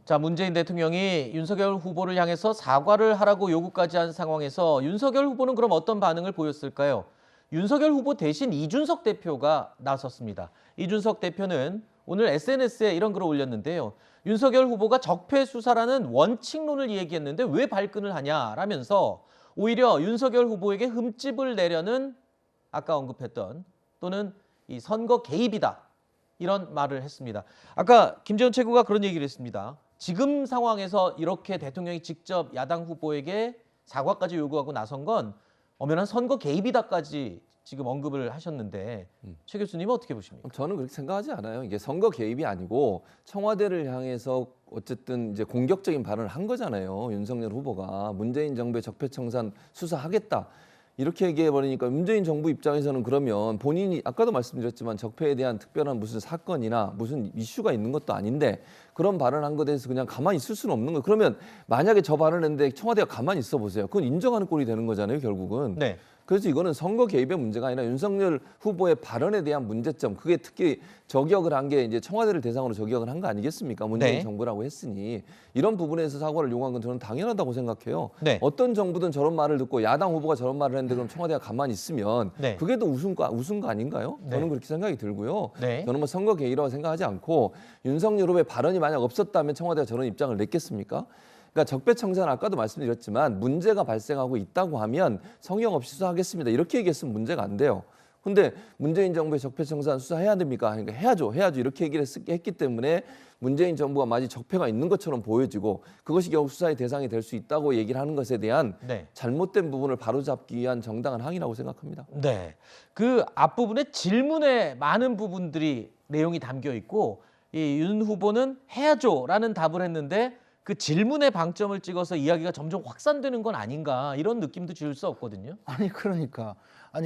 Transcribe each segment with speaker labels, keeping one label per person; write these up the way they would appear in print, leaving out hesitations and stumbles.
Speaker 1: 자, 문재인 대통령이 윤석열 후보를 향해서 사과를 하라고 요구까지 한 상황에서 윤석열 후보는 그럼 어떤 반응을 보였을까요? 윤석열 후보 대신 이준석 대표가 나섰습니다. 이준석 대표는 오늘 SNS에 이런 글을 올렸는데요. 윤석열 후보가 적폐 수사라는 원칙론을 얘기했는데 왜 발끈을 하냐라면서 오히려 윤석열 후보에게 흠집을 내려는 아까 언급했던 또는 이 선거 개입이다. 이런 말을 했습니다. 아까 김재원 최고가 그런 얘기를 했습니다. 지금 상황에서 이렇게 대통령이 직접 야당 후보에게 사과까지 요구하고 나선 건 엄연한 선거 개입이다까지 지금 언급을 하셨는데 최 교수님은 어떻게 보십니까?
Speaker 2: 저는 그렇게 생각하지 않아요. 이게 선거 개입이 아니고 청와대를 향해서 어쨌든 이제 공격적인 발언을 한 거잖아요. 윤석열 후보가 문재인 정부의 적폐청산 수사하겠다. 이렇게 얘기해 버리니까 문재인 정부 입장에서는 그러면 본인이 아까도 말씀드렸지만 적폐에 대한 특별한 무슨 사건이나 무슨 이슈가 있는 것도 아닌데 그런 발언한 것에 대해서 그냥 가만히 있을 수는 없는 거예요. 그러면 만약에 저 발언을 했는데 청와대가 가만히 있어 보세요. 그건 인정하는 꼴이 되는 거잖아요, 결국은.
Speaker 1: 네.
Speaker 2: 그래서 이거는 선거 개입의 문제가 아니라 윤석열 후보의 발언에 대한 문제점, 그게 특히 저격을 한 게 이제 청와대를 대상으로 저격을 한 거 아니겠습니까? 문재인
Speaker 1: 네.
Speaker 2: 정부라고 했으니 이런 부분에서 사과를 요구한 건 저는 당연하다고 생각해요.
Speaker 1: 네.
Speaker 2: 어떤 정부든 저런 말을 듣고 야당 후보가 저런 말을 했는데 그럼 청와대가 가만히 있으면
Speaker 1: 네.
Speaker 2: 그게 더 우스운 거 아닌가요?
Speaker 1: 네.
Speaker 2: 저는 그렇게 생각이 들고요.
Speaker 1: 네.
Speaker 2: 저는 뭐 선거 개입이라고 생각하지 않고 윤석열 후보의 발언이 만약 없었다면 청와대가 저런 입장을 냈겠습니까? 그러니까 적폐청산 아까도 말씀드렸지만 문제가 발생하고 있다고 하면 성형 없이 수사하겠습니다. 이렇게 얘기했으면 문제가 안 돼요. 근데 문재인 정부의 적폐청산 수사해야 됩니까? 그러니까 해야죠. 이렇게 얘기를 했기 때문에 문재인 정부가 마치 적폐가 있는 것처럼 보여지고 그것이 결국 수사의 대상이 될 수 있다고 얘기를 하는 것에 대한
Speaker 1: 네.
Speaker 2: 잘못된 부분을 바로잡기 위한 정당한 항의라고 생각합니다.
Speaker 1: 네. 그 앞부분에 질문에 많은 부분들이 내용이 담겨 있고 이 윤 후보는 해야죠라는 답을 했는데 그 질문에 방점을 찍어서 이야기가 점점 확산되는 건 아닌가 이런 느낌도 지울 수 없거든요.
Speaker 3: 아니 그러니까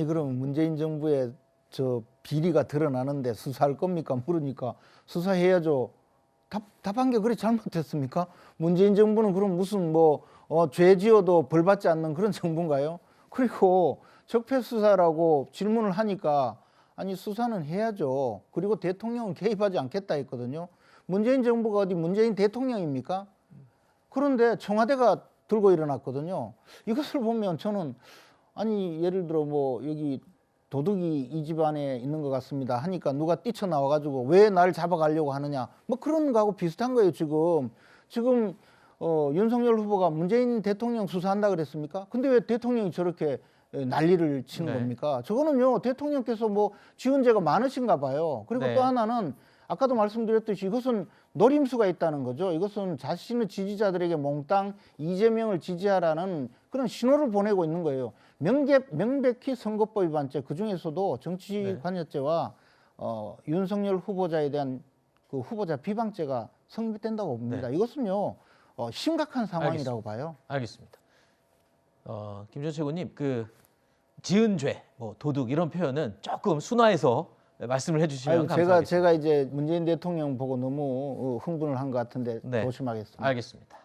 Speaker 3: 그러면 문재인 정부의 저 비리가 드러나는데 수사할 겁니까? 물으니까 수사해야죠. 답한 게 그리 잘못됐습니까? 문재인 정부는 그럼 무슨 죄 지어도 벌 받지 않는 그런 정부인가요? 그리고 적폐 수사라고 질문을 하니까 아니 수사는 해야죠. 그리고 대통령은 개입하지 않겠다 했거든요. 문재인 정부가 어디 문재인 대통령입니까? 그런데 청와대가 들고 일어났거든요. 이것을 보면 저는 아니 예를 들어 여기 도둑이 이 집안에 있는 것 같습니다 하니까 누가 뛰쳐나와가지고 왜 날 잡아가려고 하느냐 그런 거하고 비슷한 거예요. 지금 윤석열 후보가 문재인 대통령 수사한다 그랬습니까? 근데 왜 대통령이 저렇게 난리를 치는
Speaker 1: 네.
Speaker 3: 겁니까? 저거는요 대통령께서 지은 죄가 많으신가 봐요. 그리고
Speaker 1: 네.
Speaker 3: 또 하나는 아까도 말씀드렸듯이 이것은 노림수가 있다는 거죠. 이것은 자신의 지지자들에게 몽땅 이재명을 지지하라는 그런 신호를 보내고 있는 거예요. 명백히 선거법 위반죄, 그중에서도 정치관여죄와 윤석열 후보자에 대한 그 후보자 비방죄가 성립된다고 봅니다.
Speaker 1: 네.
Speaker 3: 이것은요 심각한 상황이라고 봐요.
Speaker 1: 알겠습니다. 김재원 최고님 그 지은 죄, 도둑 이런 표현은 조금 순화해서 말씀을 해주시면 감사하겠습니다.
Speaker 3: 제가 이제 문재인 대통령 보고 너무 흥분을 한 것 같은데
Speaker 1: 네.
Speaker 3: 조심하겠습니다.
Speaker 1: 알겠습니다.